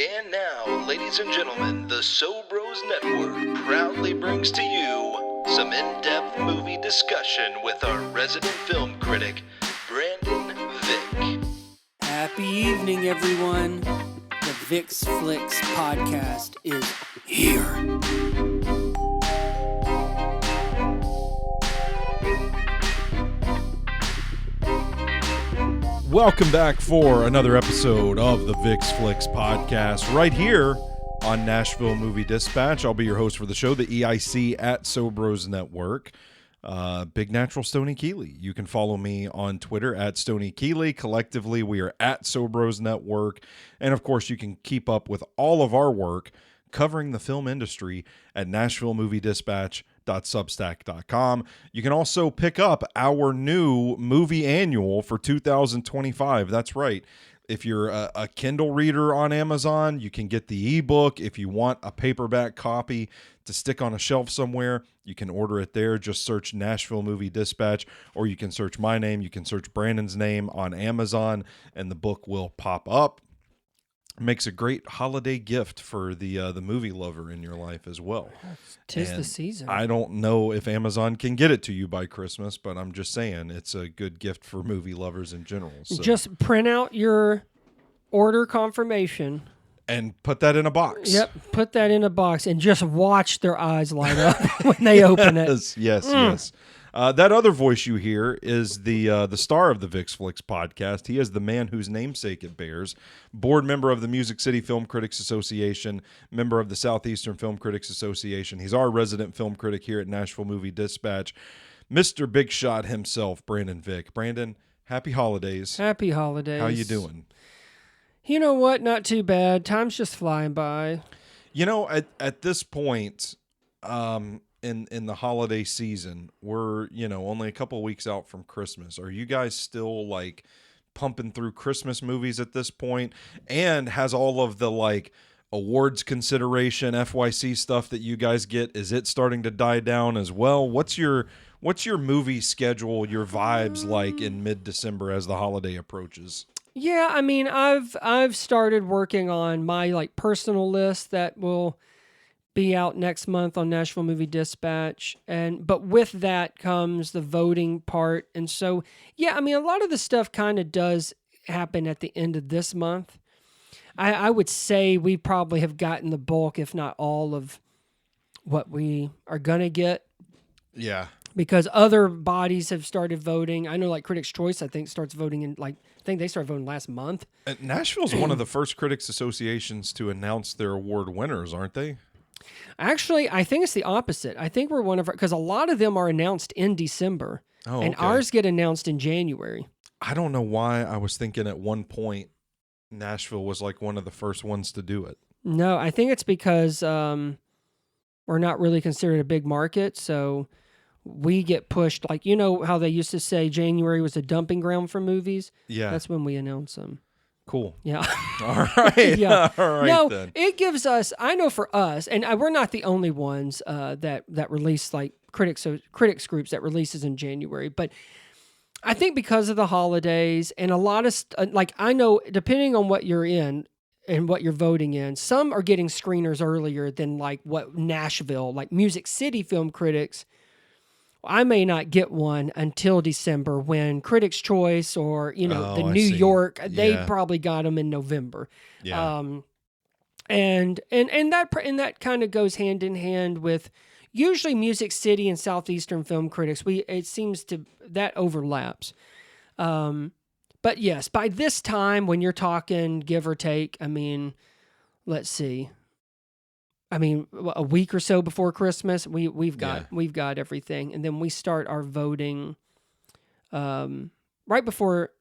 And now, ladies and gentlemen, the So Bros Network proudly brings to you some in-depth movie discussion with our resident film critic, Brandon Vick. Happy evening, everyone. The Vick's Flicks podcast is here. Welcome back for another episode of the Vick's Flicks podcast right here on Nashville Movie Dispatch. I'll be your host for the show, the EIC at Sobros Network. Big Natural Stoney Keeley. You can follow me on Twitter at Stoney Keeley. Collectively, we are at Sobros Network. And of course, you can keep up with all of our work covering the film industry at NashvilleMovieDispatch.substack.com. You can also pick up our new movie annual for 2025. That's right. If you're a Kindle reader on Amazon, you can get the ebook. If you want a paperback copy to stick on a shelf somewhere, you can order it there. Just search Nashville Movie Dispatch, or you can search my name. You can search Brandon's name on Amazon, and the book will pop up. Makes a great holiday gift for the movie lover in your life as well. Tis the season. I don't know if Amazon can get it to you by Christmas, but I'm just saying it's a good gift for movie lovers in general. So. Just print out your order confirmation. And put that in a box. Yep, put that in a box and just watch their eyes light up when they open it. Yes. That other voice you hear is the star of the Vick's Flicks podcast. He is the man whose namesake it bears. Board member of the Music City Film Critics Association, member of the Southeastern Film Critics Association. He's our resident film critic here at Nashville Movie Dispatch. Mr. Big Shot himself, Brandon Vick. Brandon, happy holidays. Happy holidays. How you doing? You know what? Not too bad. Time's just flying by. You know, at this point, in the holiday season, we're, only a couple of weeks out from Christmas. Are you guys still like pumping through Christmas movies at this point? And has all of the like awards consideration, FYC stuff that you guys get, is it starting to die down as well? What's your movie schedule, your vibes like in mid-December as the holiday approaches? Yeah, I mean, I've started working on my like personal list that will be out next month on Nashville Movie Dispatch, but with that comes the voting part, and so yeah, I mean, a lot of the stuff kind of does happen at the end of this month. I would say we probably have gotten the bulk, if not all, of what we are gonna get. Yeah. Because other bodies have started voting. I know, like Critics' Choice, I think starts voting in I think they started voting last month. Nashville's one of the first critics associations to announce their award winners, aren't they? Actually, I think it's the opposite. I think we're one of because a lot of them are announced in December, and ours get announced in January. I don't know why I was thinking at one point Nashville was like one of the first ones to do it. No, I think it's because we're not really considered a big market, so we get pushed. Like, you know how they used to say January was a dumping ground for movies? Yeah. That's when we announce them. Cool. Yeah. All right. Yeah. All right, no, then. it gives us, I know for us, and we're not the only ones that release like critics groups that releases in January, but I think because of the holidays and a lot of, like I know depending on what you're in and what you're voting in, some are getting screeners earlier than like what Nashville, like Music City Film Critics, I may not get one until December when Critics' Choice or, the New York, they probably got them in November. Yeah. And that kind of goes hand in hand with usually Music City and Southeastern Film Critics. It seems to, that overlaps. But yes, by this time when you're talking give or take, I mean, let's see. I mean, a week or so before Christmas, we've got everything, and then we start our voting right before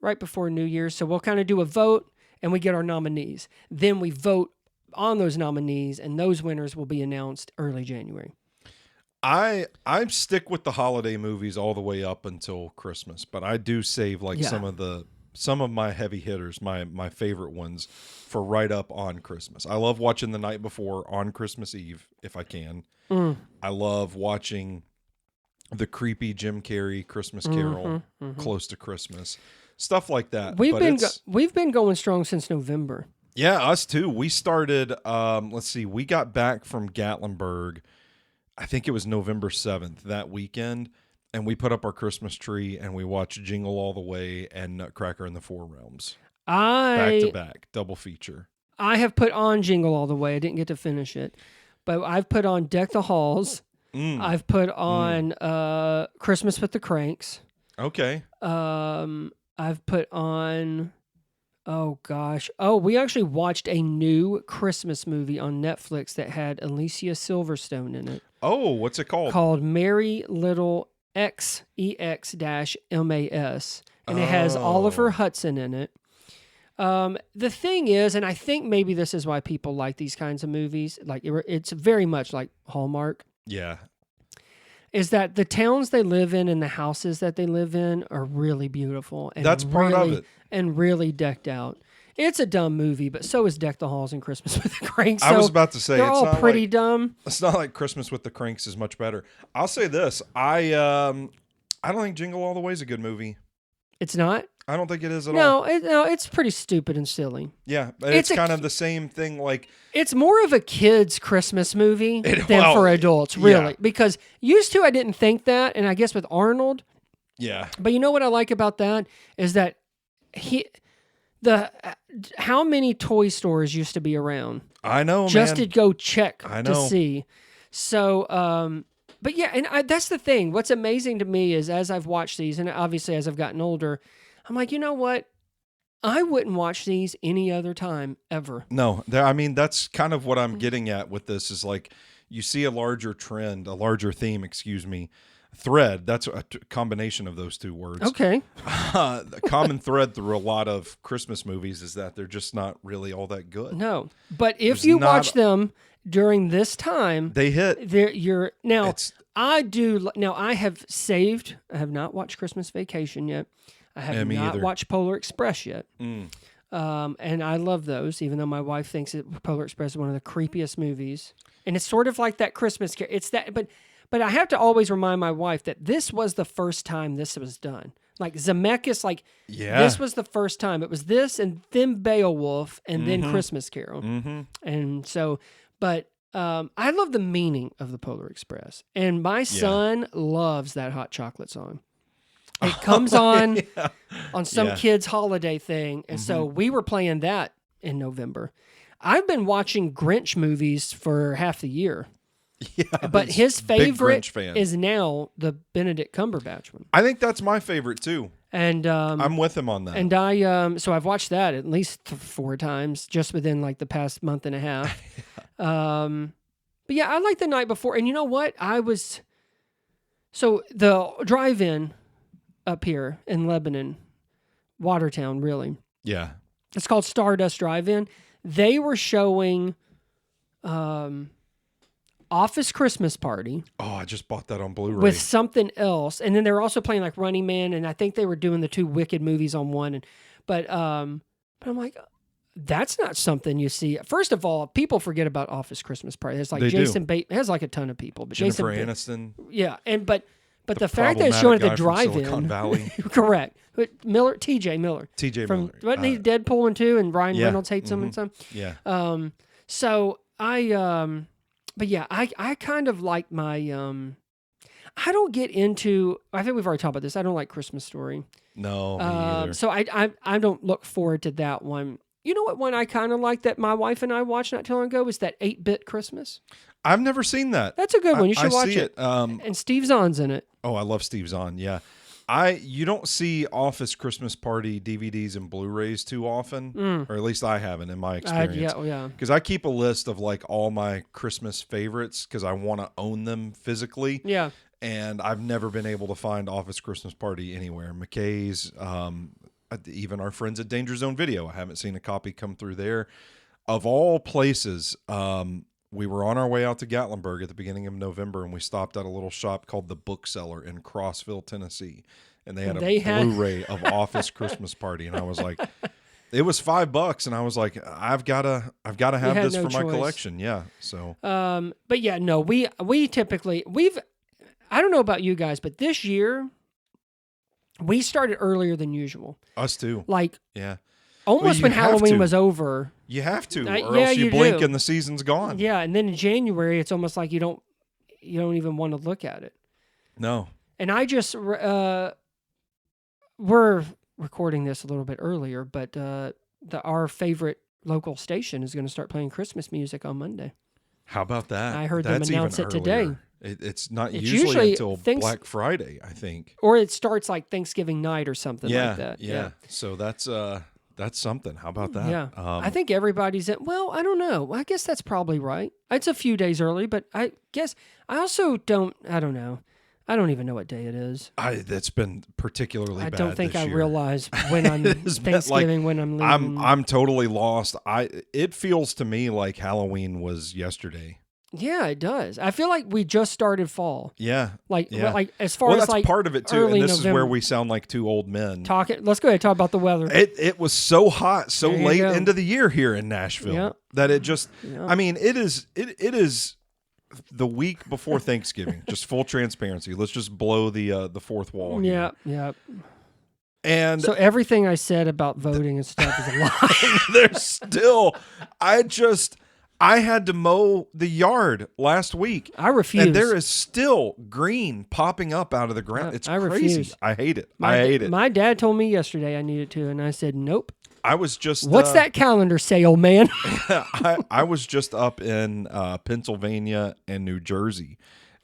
New Year's. So we'll kind of do a vote, and we get our nominees. Then we vote on those nominees, and those winners will be announced early January. I stick with the holiday movies all the way up until Christmas, but I do save some of my heavy hitters, my favorite ones, for right up on Christmas. I love watching the night before on Christmas Eve, if I can. I love watching the creepy Jim Carrey Christmas Carol close to Christmas. Stuff like that. We've been going strong since November. Yeah, us too. We started, let's see, we got back from Gatlinburg, I think it was November 7th, that weekend, and we put up our Christmas tree and we watched Jingle All the Way and Nutcracker in the Four Realms. Back to back, double feature. I have put on Jingle All the Way. I didn't get to finish it, but I've put on Deck the Halls. I've put on Christmas with the Cranks. Okay. I've put on... Oh, gosh. Oh, we actually watched a new Christmas movie on Netflix that had Alicia Silverstone in it. Oh, what's it called? Called Merry Little XEX-MAS. And it has Oliver Hudson in it. The thing is, and I think maybe this is why people like these kinds of movies, like it's very much like Hallmark. Yeah. Is that the towns they live in and the houses that they live in are really beautiful. And that's part of it. And really decked out. It's a dumb movie, but so is Deck the Halls and Christmas with the Cranks. So I was about to say, they're all pretty dumb. It's not like Christmas with the Cranks is much better. I'll say this. I don't think Jingle All the Way is a good movie. It's not? I don't think it is at all. No, it's pretty stupid and silly. Yeah, it's kind of the same thing. Like it's more of a kid's Christmas movie than for adults, really. Yeah. Because used to, I didn't think that, and I guess with Arnold. Yeah. But you know what I like about that is that how many toy stores used to be around? I know, just man. to go check to see. So, but yeah, and that's the thing. What's amazing to me is as I've watched these, and obviously as I've gotten older, I'm like, you know what? I wouldn't watch these any other time ever. No, I mean, that's kind of what I'm getting at with this is like you see a larger trend, a larger theme, thread. That's a combination of those two words. Okay. The common thread through a lot of Christmas movies is that they're just not really all that good. No, but if you watch them during this time, they hit. I have saved. I have not watched Christmas Vacation yet. I have not watched Polar Express yet. And I love those, even though my wife thinks that Polar Express is one of the creepiest movies. And it's sort of like that Christmas. It's that, but I have to always remind my wife that this was the first time this was done. Like Zemeckis, this was the first time. It was this, and then Beowulf, and then Christmas Carol. Mm-hmm. And so, but I love the meaning of the Polar Express, and my son loves that hot chocolate song. It comes on some kid's holiday thing, and so we were playing that in November. I've been watching Grinch movies for half the year. Yeah, but his favorite is now the Benedict Cumberbatch one. I think that's my favorite too. And I'm with him on that. And so I've watched that at least 4 times just within like the past month and a half. But yeah, I like The Night Before. And you know what? So the drive-in up here in Lebanon, Watertown, really. Yeah. It's called Stardust Drive-In. They were showing Office Christmas Party. Oh, I just bought that on Blu-ray. With something else. And then they were also playing like Running Man, and I think they were doing the 2 Wicked movies on one. But I'm like, that's not something you see. First of all, people forget about Office Christmas Party. There's like Jason Bateman. It has like a ton of people. But Jennifer Aniston. Yeah. But the fact that it's showing at the drive-in. Silicon Valley. Correct. TJ Miller. Miller. Wasn't he Deadpool and 2 and Ryan Reynolds hates him and stuff? Yeah. So but yeah, I kind of like my, I don't get into, I think we've already talked about this. I don't like Christmas Story. No, me either. So I don't look forward to that one. You know what one I kind of like that my wife and I watched not too long ago was that 8-Bit Christmas. I've never seen that. That's a good one. You should watch it. And Steve Zahn's in it. Oh, I love Steve Zahn. Yeah. You don't see Office Christmas Party DVDs and Blu-rays too often, or at least I haven't in my experience. Yeah. Because I keep a list of like all my Christmas favorites because I want to own them physically. Yeah. And I've never been able to find Office Christmas Party anywhere. McKay's, even our friends at Danger Zone Video, I haven't seen a copy come through there. Of all places, we were on our way out to Gatlinburg at the beginning of November, and we stopped at a little shop called The Bookseller in Crossville, Tennessee. And they had a Blu-ray of Office Christmas Party. And I was like, it was $5. And I was like, I've got to have this for my collection. Yeah. So, but yeah, no, we typically, I don't know about you guys, but this year we started earlier than usual. Us too. Like, yeah. almost you when have Halloween to. was over. You have to, or yeah, else you you blink do. and the season's gone. Yeah, and then in January, it's almost like you don't even want to look at it. No. And I just we're recording this a little bit earlier, but our favorite local station is going to start playing Christmas music on Monday. How about that? I heard That's them announce even it today. earlier. It's not It's usually until Black Friday, I think. Or it starts like Thanksgiving night or something like that. Yeah. So that's something. How about that? Yeah. I think everybody's well, I don't know. I guess that's probably right. It's a few days early, but I guess I also I don't know. I don't even know what day it is. That's been particularly bad. I don't think this I year. realize when I'm Thanksgiving, when I'm leaving. I'm totally lost. It feels to me like Halloween was yesterday. Yeah, it does. I feel like we just started fall. Yeah. Like as well, far as that's like part of it too. early And this November. is where we sound like two old men. Let's go ahead and talk about the weather. It was so hot, so There you late go. into the year here in Nashville Yep. that it just. Yep. I mean, it is the week before Thanksgiving. Just full transparency. Let's just blow the fourth wall. Here. Yeah. And So everything I said about voting and stuff is a lie. there's still. I had to mow the yard last week. I refuse. And there is still green popping up out of the ground. It's I crazy. refuse. I hate it. I hate it. My dad told me yesterday I needed to, and I said, nope. I was just. What's that calendar say, old man? I was just up in Pennsylvania and New Jersey,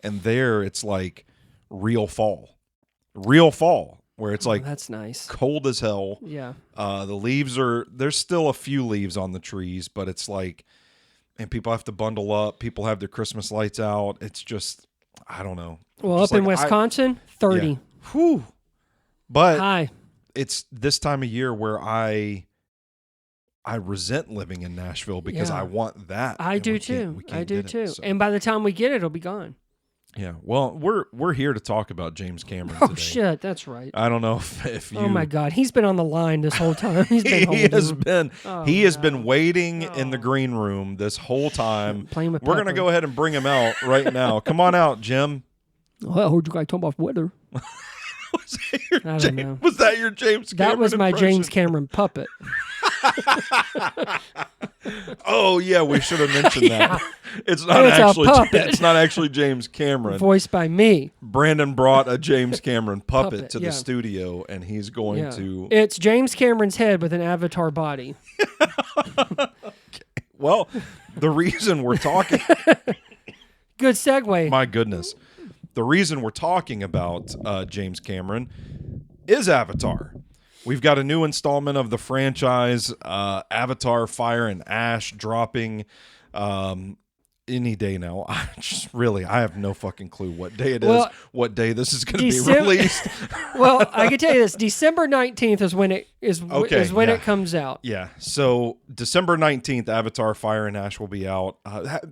and there it's like real fall, where it's like that's nice. cold as hell. Yeah. The leaves there's still a few leaves on the trees, but it's like, and people have to bundle up. People have their Christmas lights out. It's just, I don't know. Well, Just up in like, Wisconsin, 30. Yeah. Whew. But High. it's this time of year where I resent living in Nashville because Yeah. I want that. I and do we can't- too. we can't I do get too. it, so. And by the time we get it, it'll be gone. Yeah. Well, we're here to talk about James Cameron Oh today. shit, that's right. I don't know if you. Oh my God, he's been on the line this whole time. He's been he has holding. been Oh, he has no. been waiting in the green room this whole time. Playing with We're gonna Pepper. go ahead and bring him out right now. Come on out, Jim. Well, I heard you guys talk about weather. Was that your I don't James, know. Was that your James Cameron That was my impression? James Cameron puppet. Oh yeah, we should have mentioned Yeah. that. It's not It's a actually puppet. it's not actually James Cameron. Voiced by me. Brandon brought a James Cameron puppet Puppet, to yeah. the studio, and he's going Yeah. to. It's James Cameron's head with an avatar body. Well, the reason we're talking. Good segue. My goodness. The reason we're talking about James Cameron is Avatar. We've got a new installment of the franchise, Avatar Fire and Ash, dropping any day now. I have no fucking clue what day it is, Well, what day this is going to be Decem- released. Well, I can tell you this: December 19th is when it Okay, when yeah. it comes out. Yeah. So December 19th, Avatar Fire and Ash will be out.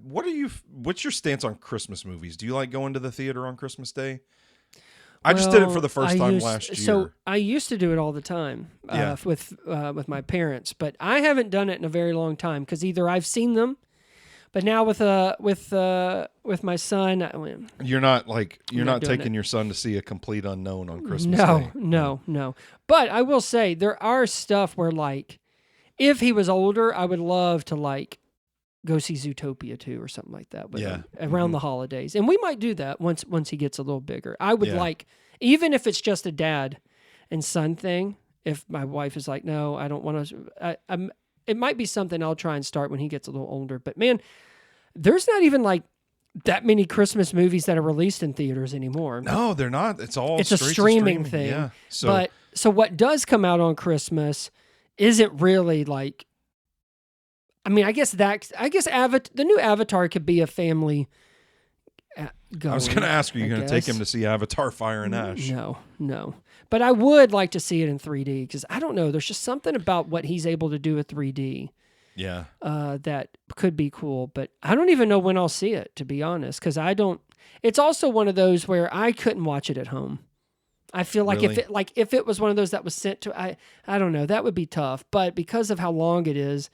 What's your stance on Christmas movies? Do you like going to the theater on Christmas Day? I just did it for the first time last year. So I used to do it all the time Yeah. with my parents, but I haven't done it in a very long time because either I've seen them, but now with my son, You're not doing taking it. your son to see A Complete Unknown on Christmas Day. no. But I will say there are stuff where if he was older, I would love to go see Zootopia 2 or something like that with him around the holidays. And we might do that once he gets a little bigger. I would even if it's just a dad and son thing, if my wife is like, no, I don't want to, it might be something I'll try and start when he gets a little older. But man, there's not even that many Christmas movies that are released in theaters anymore. No, they're not. It's all It's a straight to streaming thing. Yeah. So So what does come out on Christmas isn't really I guess the new Avatar could be a family. I was going to ask you, you're going to take him to see Avatar Fire and Ash. No. But I would like to see it in 3D because I don't know. There's just something about what he's able to do with 3D. Yeah. That could be cool, but I don't even know when I'll see it, to be honest, because I don't. It's also one of those where I couldn't watch it at home. I feel like Really? if it was one of those that was sent to, I don't know, that would be tough. But because of how long it is,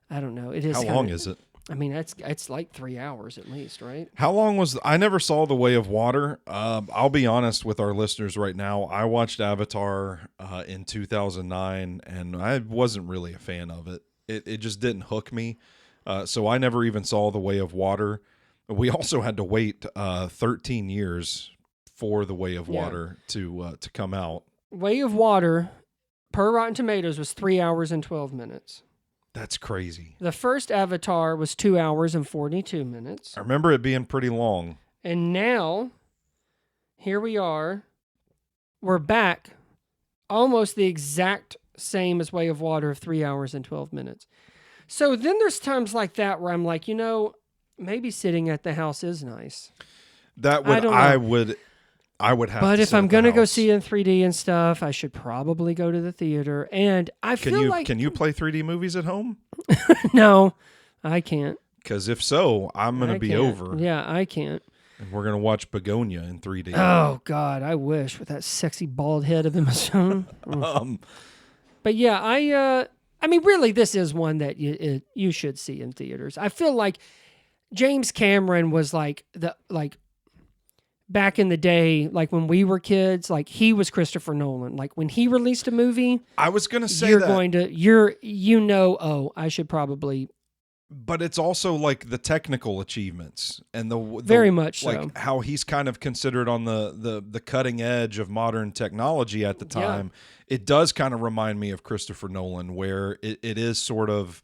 I don't know. It is. How long is it? I mean, it's like 3 hours at least, right? How long was I never saw The Way of Water. I'll be honest with our listeners right now. I watched Avatar in 2009, and I wasn't really a fan of it. It just didn't hook me. So I never even saw The Way of Water. We also had to wait 13 years for The Way of Water to come out. Way of Water, per Rotten Tomatoes, was 3 hours and 12 minutes. That's crazy. The first Avatar was 2 hours and 42 minutes. I remember it being pretty long. And now, here we are. We're back almost the exact same as Way of Water of 3 hours and 12 minutes. So then there's times like that where I'm like, maybe sitting at the house is nice. That would I would have. But to if sit I'm at the going to go house. see it in 3D and stuff, I should probably go to the theater. And I feel like can you play 3D movies at home? no, I can't. Because if so, I'm going to be can't. over. Yeah, I can't. And we're going to watch Begonia in 3D. Oh God, I wish with that sexy bald head of Emma Stone. But yeah, I mean, really, this is one that you should see in theaters. I feel like James Cameron was like back in the day, like when we were kids, like he was Christopher Nolan. Like when he released a movie, I was going to say I should probably. But it's also like the technical achievements and the very much like so. how he's kind of considered on the cutting edge of modern technology at the time. Yeah. It does kind of remind me of Christopher Nolan, where it is sort of,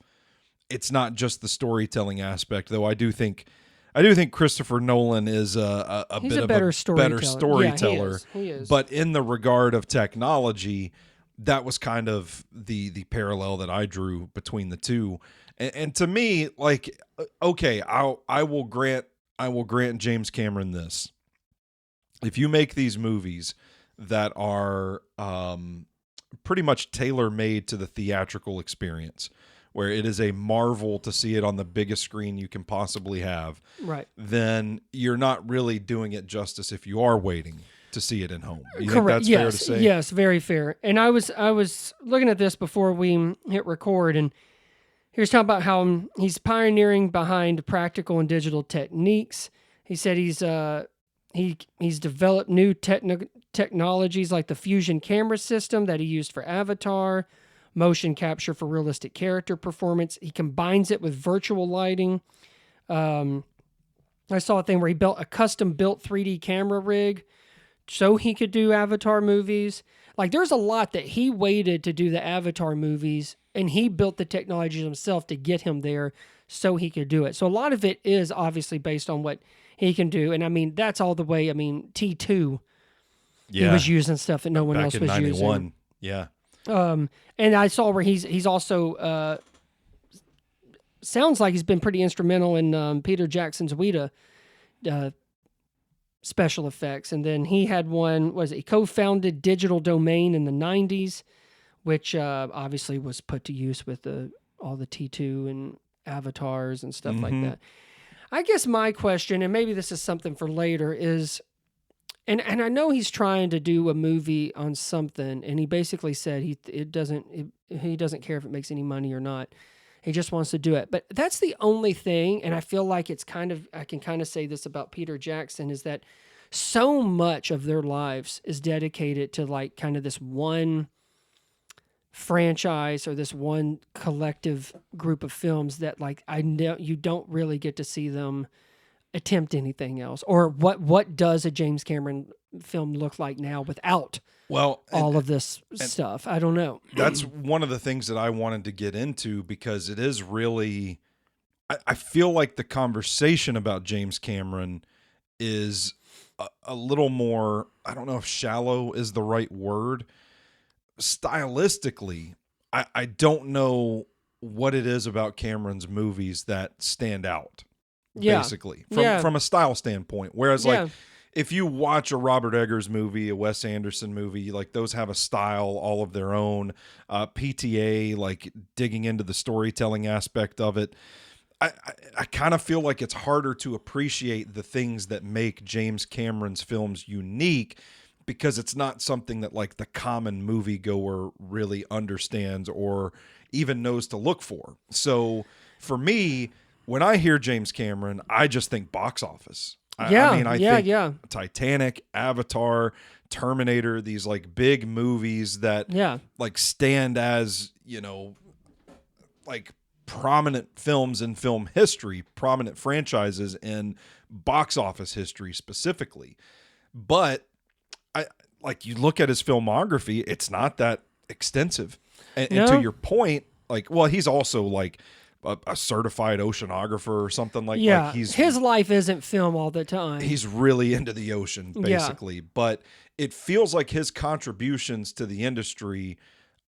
it's not just the storytelling aspect, though. I do think Christopher Nolan is a bit of a better storyteller. Yeah, he is. But in the regard of technology, that was kind of the parallel that I drew between the two. And to me, like, okay, I will grant James Cameron this. If you make these movies that are pretty much tailor-made to the theatrical experience, where it is a marvel to see it on the biggest screen you can possibly have, right, then you're not really doing it justice if you are waiting to see it at home. You Correct. think that's fair to say? Yes, very fair. And I was looking at this before we hit record, and here's talking about how he's pioneering behind practical and digital techniques. He said he's developed new technologies like the fusion camera system that he used for Avatar, motion capture for realistic character performance. He combines it with virtual lighting. I saw a thing where he built a custom-built 3D camera rig so he could do Avatar movies. Like, there's a lot that he waited to do the Avatar movies, and he built the technology himself to get him there so he could do it. So a lot of it is obviously based on what he can do. And I mean, that's all the way. I mean, T2, he was using stuff that no one else was 91. using. Yeah. And I saw where he's also sounds like he's been pretty instrumental in Peter Jackson's Weta special effects. And then he had he co-founded Digital Domain in the 90s, which obviously was put to use with all the T2 and avatars and stuff like that. I guess my question, and maybe this is something for later, is, and I know he's trying to do a movie on something, and he basically said he doesn't care if it makes any money or not. He just wants to do it. But that's the only thing, and I feel like I can kind of say this about Peter Jackson, is that so much of their lives is dedicated to like kind of this one franchise or this one collective group of films that like I know you don't really get to see them attempt anything else. Or what does a James Cameron film look like now without all of this stuff? I don't know. That's one of the things that I wanted to get into, because it is really, I feel like the conversation about James Cameron is a little more, I don't know if shallow is the right word. Stylistically, I don't know what it is about Cameron's movies that stand out, basically, from a style standpoint. Whereas, like, if you watch a Robert Eggers movie, a Wes Anderson movie, like, those have a style all of their own. PTA, like, digging into the storytelling aspect of it. I kind of feel like it's harder to appreciate the things that make James Cameron's films unique, because it's not something that like the common moviegoer really understands or even knows to look for. So for me, when I hear James Cameron, I just think box office. I think Titanic, Avatar, Terminator, these like big movies that like stand as, like prominent films in film history, prominent franchises in box office history specifically. But you look at his filmography, it's not that extensive. And to your point, he's also like a certified oceanographer or something like. Yeah, like his life isn't film all the time. He's really into the ocean, basically. But it feels like his contributions to the industry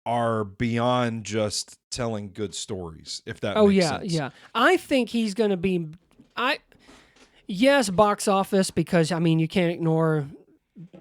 are beyond just telling good stories, if that makes sense. Yeah. I think he's going to be... Yes, box office, because, you can't ignore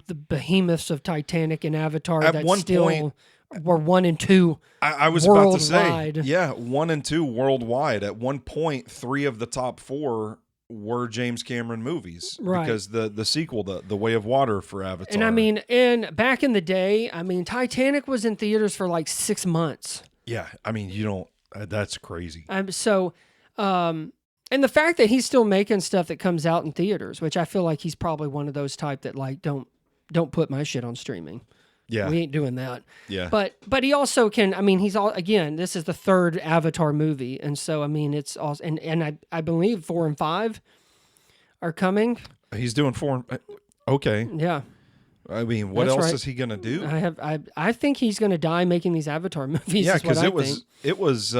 the behemoths of Titanic and Avatar At that one still point, were 1 and 2 I was about to say, 1 and 2 worldwide. At one point, 3 of the top 4 were James Cameron movies, right? Because the sequel, the Way of Water for Avatar, and back in the day, Titanic was in theaters for like 6 months. Yeah, you don't. That's crazy. And the fact that he's still making stuff that comes out in theaters, which I feel like he's probably one of those type that like don't put my shit on streaming. Yeah, we ain't doing that. Yeah, but he also can. He's all again. This is the 3rd Avatar movie, and so it's also and I believe 4 and 5 are coming. He's doing 4. Okay. Yeah. What else is he gonna do? I think he's gonna die making these Avatar movies. Yeah, because it was.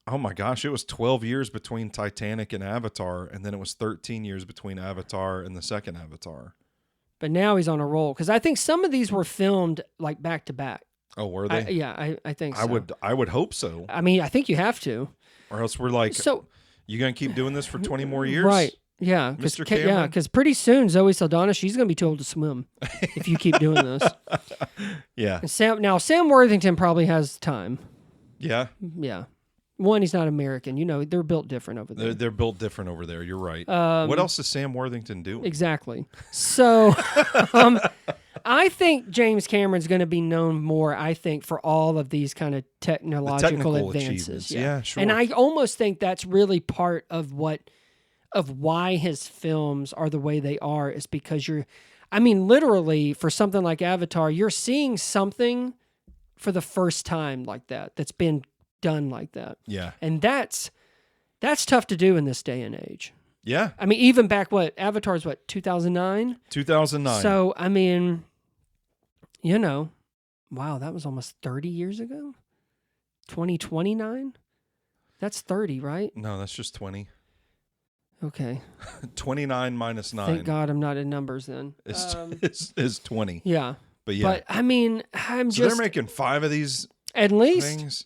Oh my gosh, it was 12 years between Titanic and Avatar, and then it was 13 years between Avatar and the second Avatar. But now he's on a roll, because I think some of these were filmed like back to back. Oh, were they? I think so. I would hope so. I think you have to. Or else we're like, so you going to keep doing this for 20 more years? Right. Yeah. Mr. Cameron? Yeah, because pretty soon Zoe Saldana, she's going to be too old to swim if you keep doing this. Yeah. And Sam Worthington probably has time. Yeah. Yeah. One, he's not American. They're built different over there. They're built different over there. You're right. What else is Sam Worthington doing? Exactly. So I think James Cameron's going to be known more, for all of these kind of technical advances. Yeah, sure. And I almost think that's really part of why his films are the way they are, is because literally for something like Avatar, you're seeing something for the first time like that's been done like that. Yeah. And that's tough to do in this day and age. Yeah. Even back Avatar's 2009? 2009. So, wow, that was almost 30 years ago? 2029? That's 30, right? No, that's just 20. Okay. 29 minus 9. Thank God I'm not in numbers then. Is 20. Yeah. But yeah. But so they're making 5 of these at least things.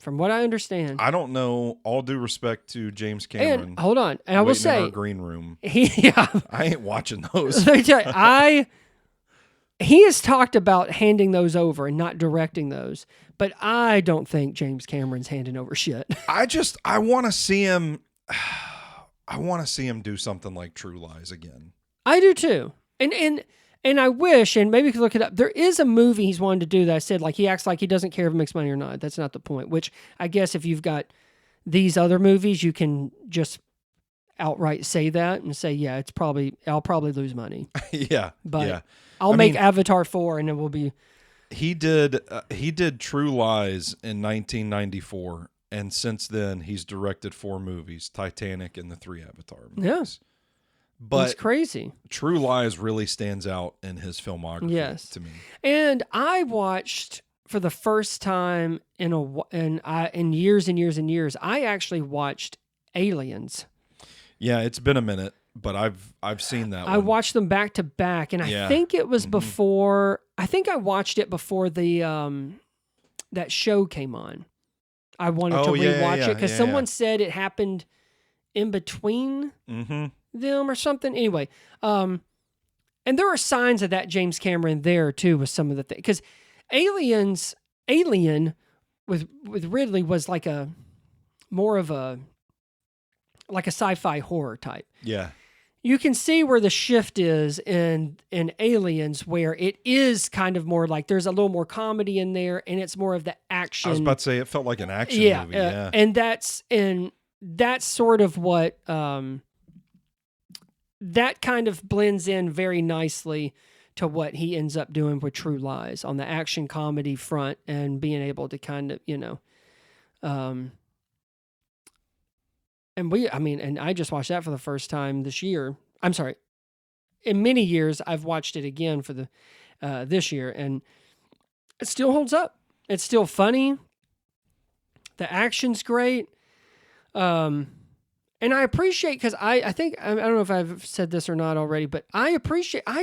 From what I understand. I don't know. All due respect to James Cameron. And hold on. And I will say, in our green room. I ain't watching those. He has talked about handing those over and not directing those, but I don't think James Cameron's handing over shit. I want to see him. I want to see him do something like True Lies again. I do too. And I wish, and maybe you could look it up, there is a movie he's wanted to do that I said, he acts like he doesn't care if it makes money or not. That's not the point, which I guess if you've got these other movies, you can just outright say that and say, yeah, I'll probably lose money. Yeah. But yeah. I'll make Avatar 4 and it will be... He did True Lies in 1994, and since then he's directed 4 movies, Titanic and the 3 Avatar movies. Yeah. But it's crazy. True Lies really stands out in his filmography to me. And I watched for the first time in years and years and years. I actually watched Aliens. Yeah, it's been a minute, but I've seen that one. I watched them back to back, and I think it was before. I think I watched it before the that show came on. I wanted to rewatch it because someone said it happened in between them or something. Anyway, and there are signs of that James Cameron there too with some of the things, because Alien with Ridley was like a more of a sci-fi horror type. Yeah. You can see where the shift is in Aliens, where it is kind of more like there's a little more comedy in there, and it's more of the action. I was about to say it felt like an action movie. Yeah, and that's that's sort of what that kind of blends in very nicely to what he ends up doing with True Lies on the action comedy front and being able to kind of, and I just watched that for the first time this year. I'm sorry. In many years, I've watched it again for the this year, and it still holds up. It's still funny. The action's great. And I appreciate, because I think, I don't know if I've said this or not already, but I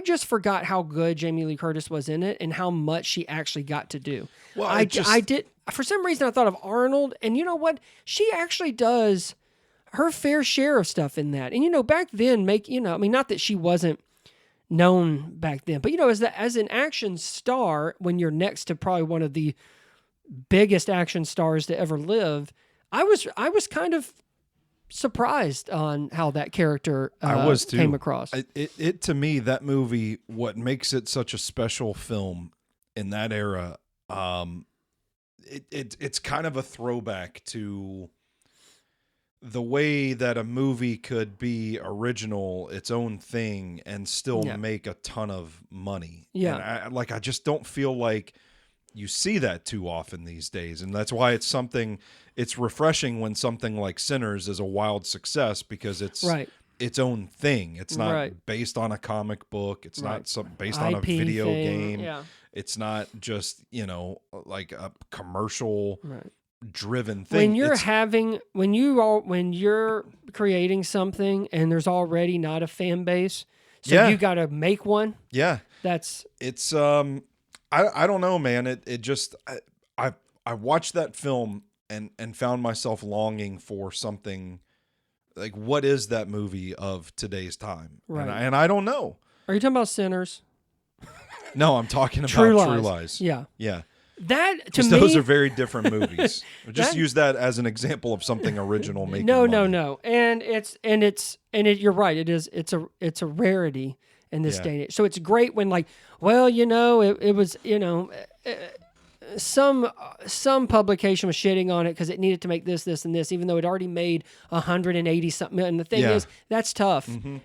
just forgot how good Jamie Lee Curtis was in it and how much she actually got to do. Well, I did, for some reason I thought of Arnold, and you know what? She actually does her fair share of stuff in that. And, back then, not that she wasn't known back then, but, as an action star, when you're next to probably one of the biggest action stars to ever live, I was kind of surprised on how that character I was too. came across. It to me, that movie, what makes it such a special film in that era, it's kind of a throwback to the way that a movie could be original, its own thing, and still make a ton of money. Yeah. And I just don't feel like you see that too often these days. And that's why it's refreshing when something like Sinners is a wild success, because it's its own thing. It's not based on a comic book. It's not based on a video game. Yeah. It's not just, like a commercial driven thing. When you're creating something and there's already not a fan base, so you got to make one. Yeah. It's I don't know, man. It just I watched that film and found myself longing for something like, what is that movie of today's time? Right. And I don't know. Are you talking about Sinners? No, I'm talking about True True Lies. Lies. Yeah. That to me, those are very different movies. Just use that as an example of something original making money. No. And you're right. It's a rarity in this day and age. So it's great when, like, it was, some publication was shitting on it because it needed to make this, and this, even though it already made 180 something. And the thing is, that's tough. Mm-hmm.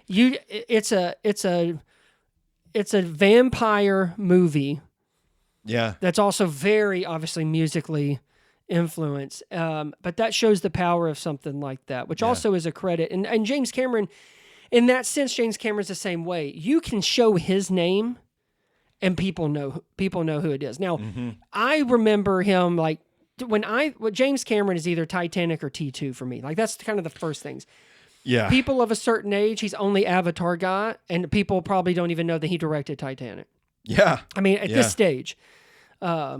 It's a vampire movie. Yeah. That's also very obviously musically influenced. But that shows the power of something like that, which also is a credit. And James Cameron, in that sense, James Cameron's the same way. You can show his name and people know who it is. Now, I remember him, like, James Cameron is either Titanic or T2 for me. Like, that's kind of the first things. Yeah. People of a certain age, he's only Avatar guy, and people probably don't even know that he directed Titanic. Yeah. I mean, at this stage. I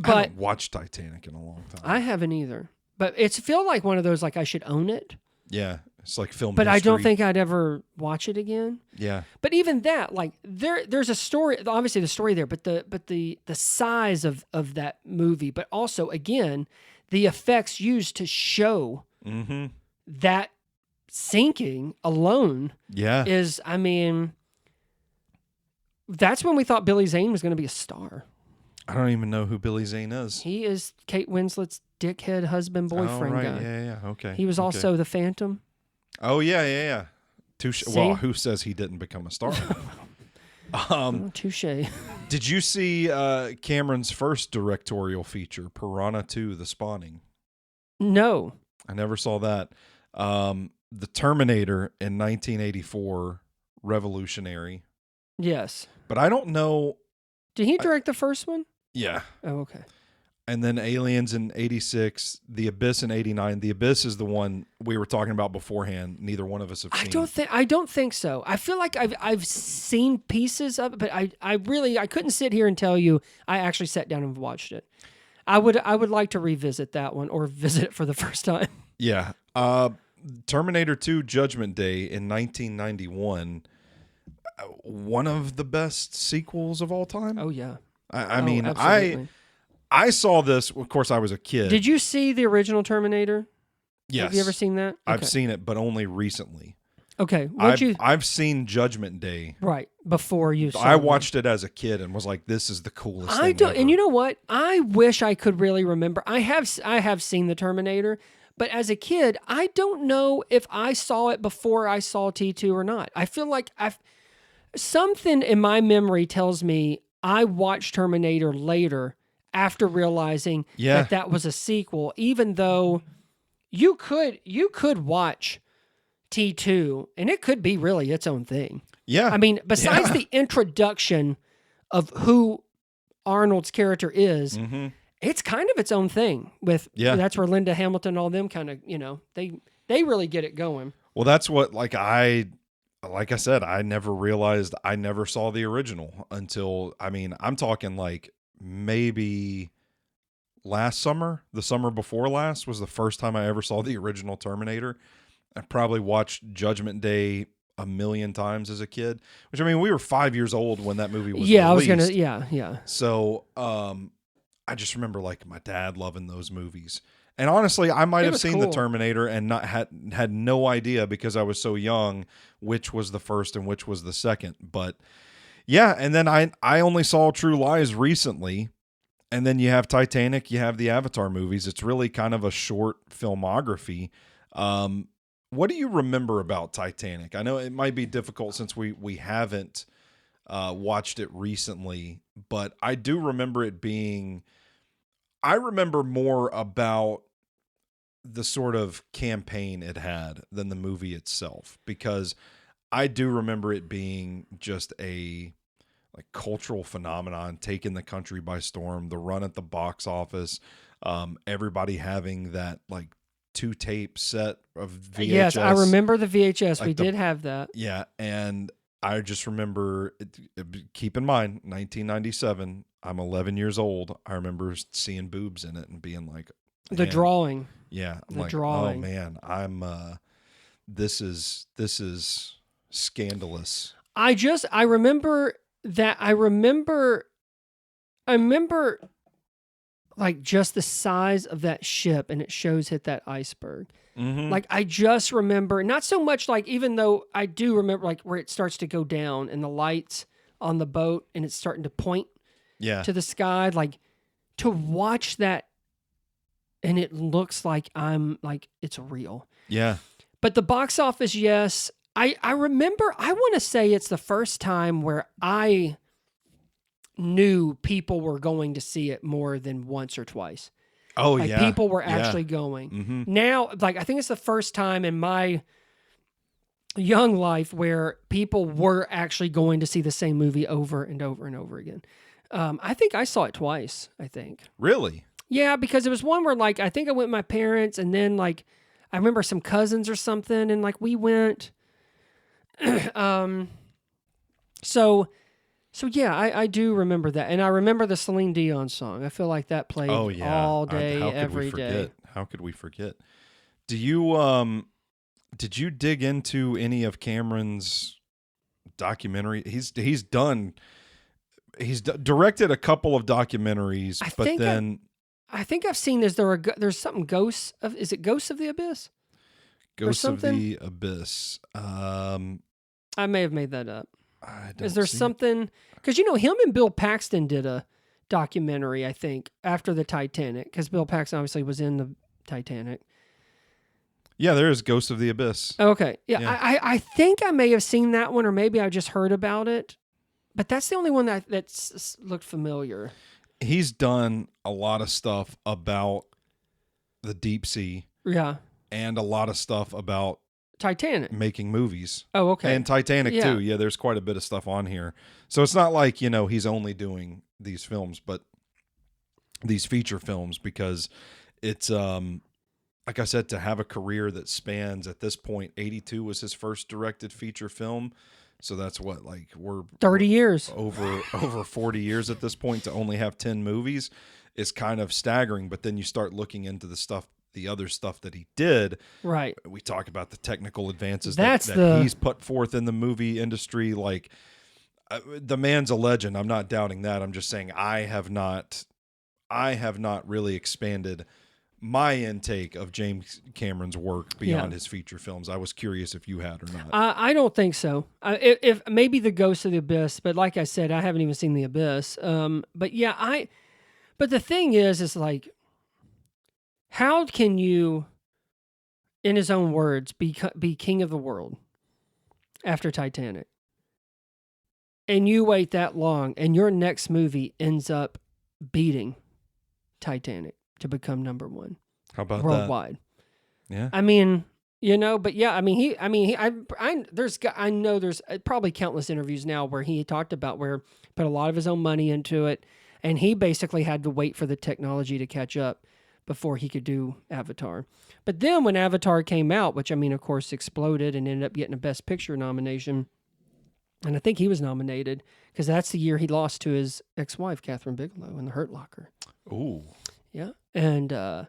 haven't watched Titanic in a long time. I haven't either. But it's feel like one of those, like, I should own it. Yeah. It's like film But history. I don't think I'd ever watch it again. Yeah. But even that, like, there's a story, obviously the story there, but the size of that movie, but also, again, the effects used to show that sinking alone is, I mean, that's when we thought Billy Zane was going to be a star. I don't even know who Billy Zane is. He is Kate Winslet's dickhead husband boyfriend guy. Yeah, okay. He was also the Phantom. Oh, yeah. Touche. Well, who says he didn't become a star? Touche. Did you see Cameron's first directorial feature, Piranha 2, The Spawning? No. I never saw that. The Terminator in 1984, revolutionary. Yes. But I don't know. Did he direct the first one? Yeah. Oh, okay. And then Aliens in 86, The Abyss in 89. The Abyss is the one we were talking about beforehand. Neither one of us have seen. I don't think so. I feel like I've seen pieces of it, but I couldn't sit here and tell you I actually sat down and watched it. I would like to revisit that one or visit it for the first time. Yeah. Terminator 2 Judgment Day in 1991. One of the best sequels of all time. Oh yeah. I mean, absolutely. I saw this. Of course, I was a kid. Did you see the original Terminator? Yes. Have you ever seen that? I've seen it, but only recently. Okay. I've seen Judgment Day. Right. Before you saw I watched it as a kid and was like, this is the coolest thing ever. And you know what? I wish I could really remember. I have seen the Terminator, But as a kid, I don't know if I saw it before I saw T2 or not. I feel like something in my memory tells me I watched Terminator later after realizing that was a sequel, even though you could watch T2 and it could be really its own thing. Yeah. I mean, besides the introduction of who Arnold's character is, it's kind of its own thing with that's where Linda Hamilton, all them kind of, they really get it going. Well, that's what, like I said, I never realized I never saw the original until, I'm talking like maybe last summer, the summer before last was the first time I ever saw the original Terminator. I probably watched Judgment Day a million times as a kid, which we were 5 years old when that movie was released. I was going to, So, I just remember like my dad loving those movies. And honestly, I might have seen the Terminator and not had no idea because I was so young which was the first and which was the second. But yeah, and then I only saw True Lies recently. And then you have Titanic, you have the Avatar movies. It's really kind of a short filmography. What do you remember about Titanic? I know it might be difficult since we haven't watched it recently, but I do remember it being... I remember more about the sort of campaign it had than the movie itself, because I do remember it being just a like cultural phenomenon, taking the country by storm, the run at the box office, everybody having that like 2-tape set of VHS. Yes, I remember the VHS. Like we did have that. Yeah, and I just remember, keep in mind, 1997, I'm 11 years old. I remember seeing boobs in it and being like... The drawing. Yeah. I'm the like, drawing. Oh man, this is scandalous. I remember that. I remember like just the size of that ship and it shows hit that iceberg. Like I just remember, not so much like, even though I do remember like where it starts to go down and the lights on the boat and it's starting to point to the sky, like to watch that and it looks like it's real. Yeah. But the box office, yes. I remember, I want to say it's the first time where I knew people were going to see it more than once or twice. Oh, like people were actually going. Now, like I think it's the first time in my young life where people were actually going to see the same movie over and over and over again. I think I saw it twice, I think. Really? Yeah, because it was one where like I think I went with my parents and then like I remember some cousins or something and like we went. So yeah, I do remember that. And I remember the Celine Dion song. I feel like that played all day, every day. How could we forget? Do you did you dig into any of Cameron's documentary? He's directed a couple of documentaries, I think I've seen there's something Ghosts of the Abyss? Ghosts of the Abyss. I may have made that up. Is there something? Because him and Bill Paxton did a documentary, I think, after the Titanic. Because Bill Paxton obviously was in the Titanic. Yeah, there is Ghosts of the Abyss. Okay, yeah. I think I may have seen that one, or maybe I just heard about it. But that's the only one that's looked familiar. He's done a lot of stuff about the deep sea. Yeah. And a lot of stuff about Titanic. Making movies. Oh, okay. And Titanic too. Yeah, there's quite a bit of stuff on here. So it's not like, he's only doing these films, but these feature films, because it's like I said, to have a career that spans, at this point, 82 was his first directed feature film. So that's what, like, we're 30 years. Over 40 years at this point, to only have 10 movies is kind of staggering. But then you start looking into the other stuff that he did. Right. We talk about the technical advances that he's put forth in the movie industry. Like, the man's a legend. I'm not doubting that. I'm just saying I have not really expanded my intake of James Cameron's work beyond his feature films. I was curious if you had or not. I don't think so. If maybe the Ghost of the Abyss, but like I said, I haven't even seen the Abyss. But yeah, but the thing is like, how can you in his own words, be king of the world after Titanic. And you wait that long, and your next movie ends up beating Titanic to become number one. How about worldwide? That? Yeah. I mean, but yeah, I know there's probably countless interviews now where he talked about where he put a lot of his own money into it, and he basically had to wait for the technology to catch up before he could do Avatar. But then when Avatar came out, which of course exploded and ended up getting a Best Picture nomination, and I think he was nominated because that's the year he lost to his ex-wife, Catherine Bigelow, in The Hurt Locker. Ooh. Yeah. And I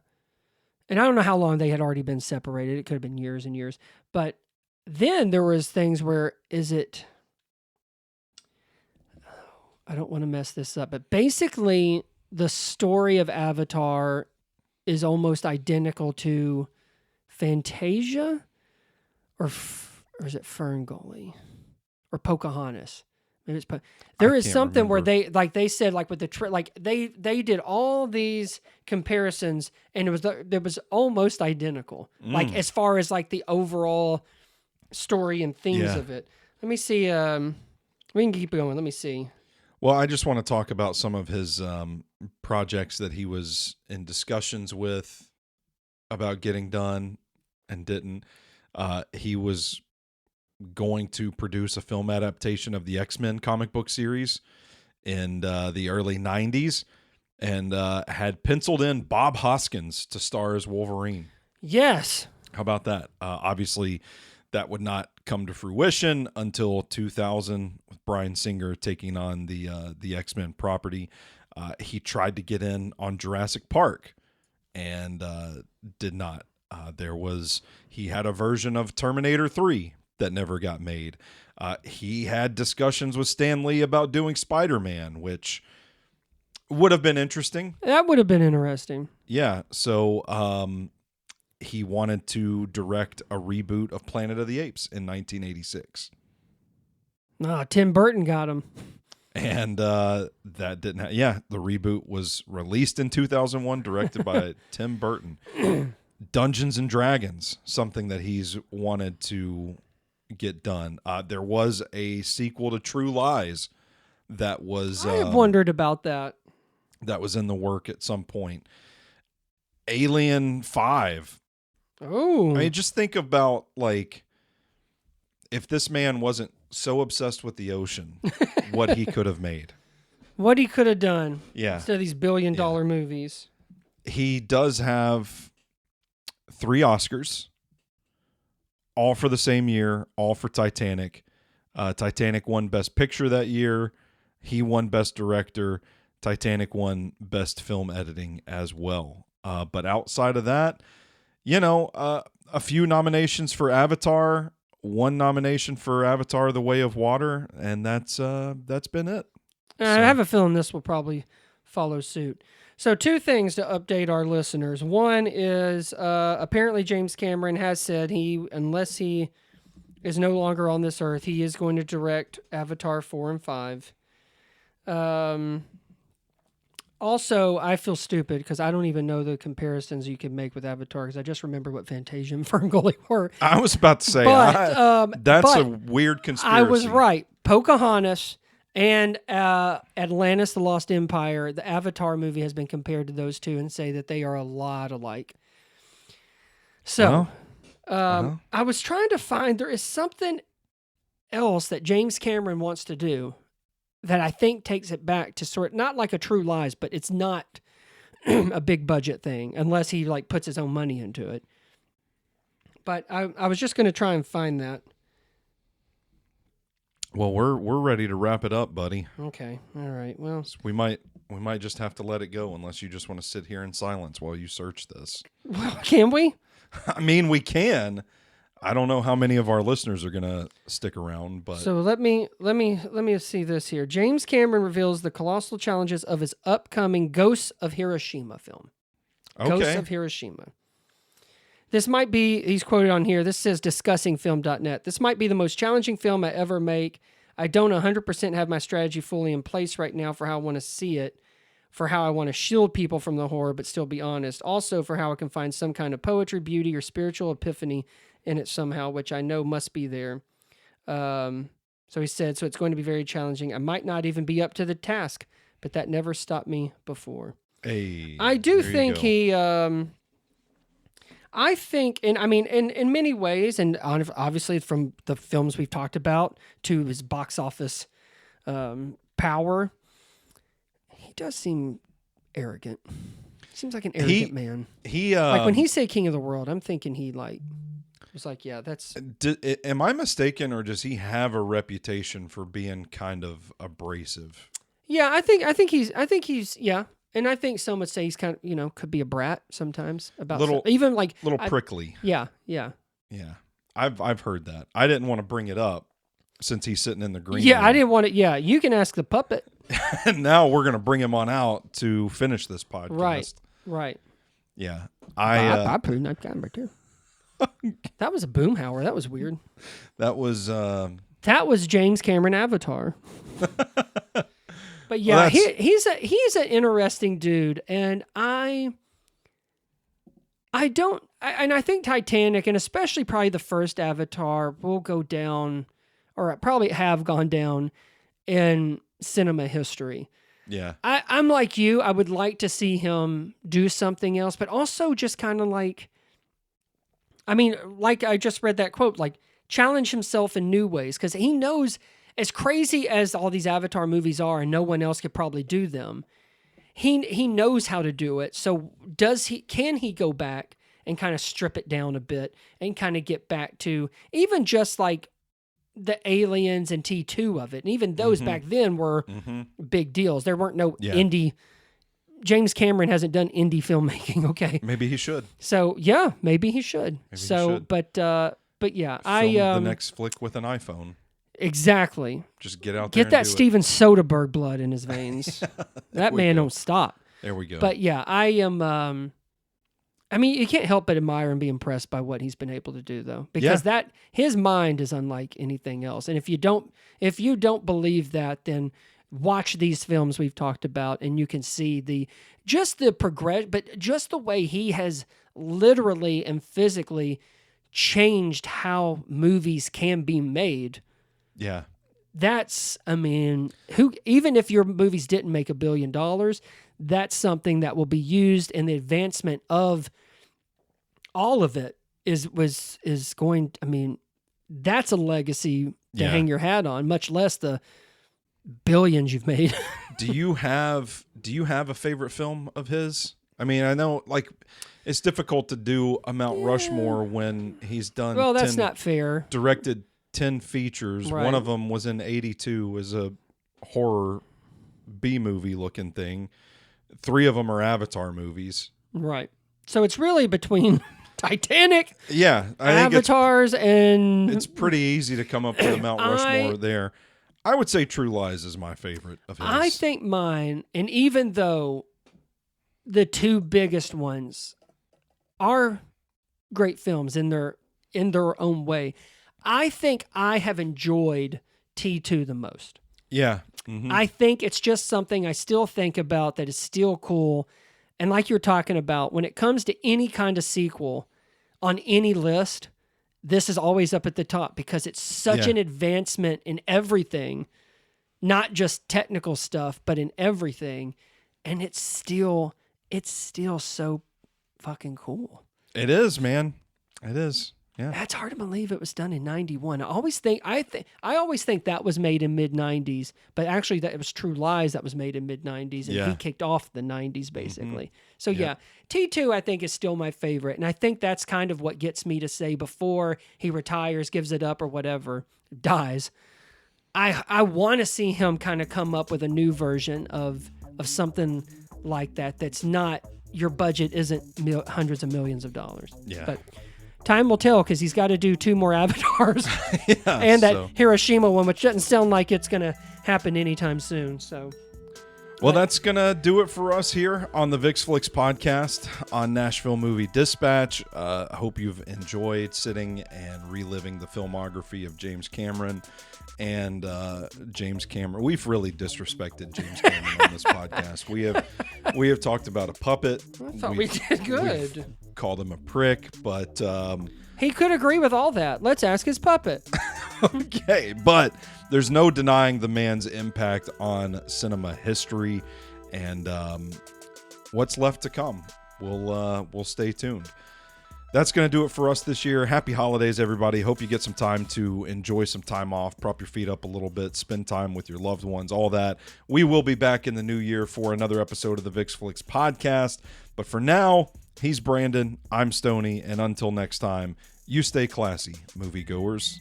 don't know how long they had already been separated. It could have been years and years. But then there was things where I don't want to mess this up, but basically the story of Avatar is almost identical to Fantasia or is it Ferngully? Or Pocahontas. Maybe it's there is something remember. where they said with the they did all these comparisons and it was almost identical. As far as the overall story and themes of it. Let me see. We can keep going. Let me see. Well, I just want to talk about some of his projects that he was in discussions with about getting done and didn't. He was going to produce a film adaptation of the X-Men comic book series in the early 90s and had penciled in Bob Hoskins to star as Wolverine. Yes. How about that? Obviously, that would not come to fruition until 2000 with Bryan Singer taking on the X-Men property. He tried to get in on Jurassic Park and did not. He had a version of Terminator 3 that never got made. He had discussions with Stan Lee about doing Spider-Man, which would have been interesting. That would have been interesting. Yeah. So he wanted to direct a reboot of Planet of the Apes in 1986. Tim Burton got him. And that didn't happen. Yeah, the reboot was released in 2001, directed by Tim Burton. Dungeons and Dragons, something that he's wanted to get done. There was a sequel to True Lies that was I wondered about that. That was in the work at some point. Alien 5. Oh. I mean, just think about if this man wasn't so obsessed with the ocean, what he could have made. What he could have done. Yeah. Instead of these billion-dollar movies. He does have 3 Oscars. All for the same year, all for Titanic. Titanic won Best Picture that year. He won Best Director. Titanic won Best Film Editing as well. But outside of that, a few nominations for Avatar, 1 nomination for Avatar: The Way of Water, and that's been it. I have a feeling this will probably follow suit. So 2 things to update our listeners. One is apparently James Cameron has said unless he is no longer on this earth, he is going to direct Avatar 4 and 5. Also, I feel stupid because I don't even know the comparisons you can make with Avatar because I just remember what Fantasia and Ferngully were. I was about to say, that's a weird conspiracy. I was right. Pocahontas and Atlantis, the Lost Empire, the Avatar movie has been compared to those two and say that they are a lot alike. So, I was trying to find, there is something else that James Cameron wants to do that I think takes it back to not like a True Lies, but it's not a big budget thing unless he puts his own money into it. But I was just going to try and find that. Well, we're ready to wrap it up, buddy. Okay. All right. Well, we might just have to let it go unless you just want to sit here in silence while you search this. Well, can we? I mean, we can. I don't know how many of our listeners are going to stick around, but so let me see this here. James Cameron reveals the colossal challenges of his upcoming Ghosts of Hiroshima film. Okay. Ghosts of Hiroshima. This might be, he's quoted on here, this says discussingfilm.net. This might be the most challenging film I ever make. I don't 100% have my strategy fully in place right now for how I want to see it. for how I want to shield people from the horror but still be honest. Also for how I can find some kind of poetry, beauty, or spiritual epiphany in it somehow, which I know must be there. So he said, so it's going to be very challenging. I might not even be up to the task, but that never stopped me before. Hey, I do think I think, and I mean, in many ways, and obviously from the films we've talked about to his box office power, he does seem arrogant. Seems like an arrogant man. Like when he say king of the world, I'm thinking he was like, yeah, that's. Am I mistaken, or does he have a reputation for being kind of abrasive? Yeah, I think he's yeah. And I think some would say he's kind of, could be a brat sometimes about even like little prickly. Yeah. I've heard that. I didn't want to bring it up since he's sitting in the green Yeah, room. I didn't want to. Yeah, you can ask the puppet. And now we're going to bring him on out to finish this podcast. Right. Yeah. I put in that camera too. That was a Boomhauer. That was weird. That was James Cameron Avatar. But yeah, he's an interesting dude, and I think Titanic, and especially probably the first Avatar, will go down, or probably have gone down in cinema history. Yeah, I'm like you. I would like to see him do something else, but also just kind of like, I mean, like I just read that quote, like challenge himself in new ways, because he knows. As crazy as all these Avatar movies are, and no one else could probably do them, he knows how to do it. So can he go back and kind of strip it down a bit and kind of get back to even just like the Aliens and T2 of it? And even those back then were big deals. There weren't no indie. James Cameron hasn't done indie filmmaking. Okay, maybe he should. So yeah, maybe he should. But yeah, Film the next flick with an iPhone. Exactly. Just get out there. Get that Steven Soderbergh blood in his veins. That man don't stop. There we go. But yeah, I am. I mean, you can't help but admire and be impressed by what he's been able to do, though, because his mind is unlike anything else. And if you don't believe that, then watch these films we've talked about, and you can see the progress, but just the way he has literally and physically changed how movies can be made. Yeah. That's, I mean, even if your movies didn't make $1 billion, that's something that will be used in the advancement of all of it is going, I mean, that's a legacy to hang your hat on, much less the billions you've made. Do you have a favorite film of his? I mean, I know like it's difficult to do a Mount Rushmore when he's done. Well, that's not fair. Directed 10 features. Right. One of them was in 82 as a horror B movie looking thing. 3 of them are Avatar movies. Right. So it's really between Titanic, I think Avatars, and it's pretty easy to come up with a Mount Rushmore there. I would say True Lies is my favorite of his. I think mine, and even though the 2 biggest ones are great films in their own way, I think I have enjoyed T2 the most. Yeah. Mm-hmm. I think it's just something I still think about that is still cool. And like you're talking about, when it comes to any kind of sequel on any list, this is always up at the top because it's such an advancement in everything, not just technical stuff, but in everything. And it's still so fucking cool. It is, man. It is. Yeah. That's hard to believe it was done in 91. I always think that was made in mid-90s, but actually that it was True Lies that was made in mid-90s, and he kicked off the 90s basically. Mm-hmm. So T2 I think is still my favorite, and I think that's kind of what gets me to say before he retires, gives it up or whatever, dies. I want to see him kind of come up with a new version of something like that that's not, your budget isn't hundreds of millions of dollars. Yeah. But time will tell because he's got to do 2 more Avatars and that Hiroshima one, which doesn't sound like it's going to happen anytime soon. So, Well, that's going to do it for us here on the Vick's Flicks podcast on Nashville Movie Dispatch. I hope you've enjoyed sitting and reliving the filmography of James Cameron. And James Cameron, we've really disrespected James Cameron on this podcast. We have talked about a puppet. I thought we did good. We've called him a prick, but he could agree with all that. Let's ask his puppet. okay, but there's no denying the man's impact on cinema history, and what's left to come. We'll stay tuned. That's going to do it for us this year. Happy holidays, everybody. Hope you get some time to enjoy some time off, prop your feet up a little bit, spend time with your loved ones, all that. We will be back in the new year for another episode of the Vick's Flicks podcast. But for now, he's Brandon, I'm Stoney, and until next time, you stay classy, moviegoers.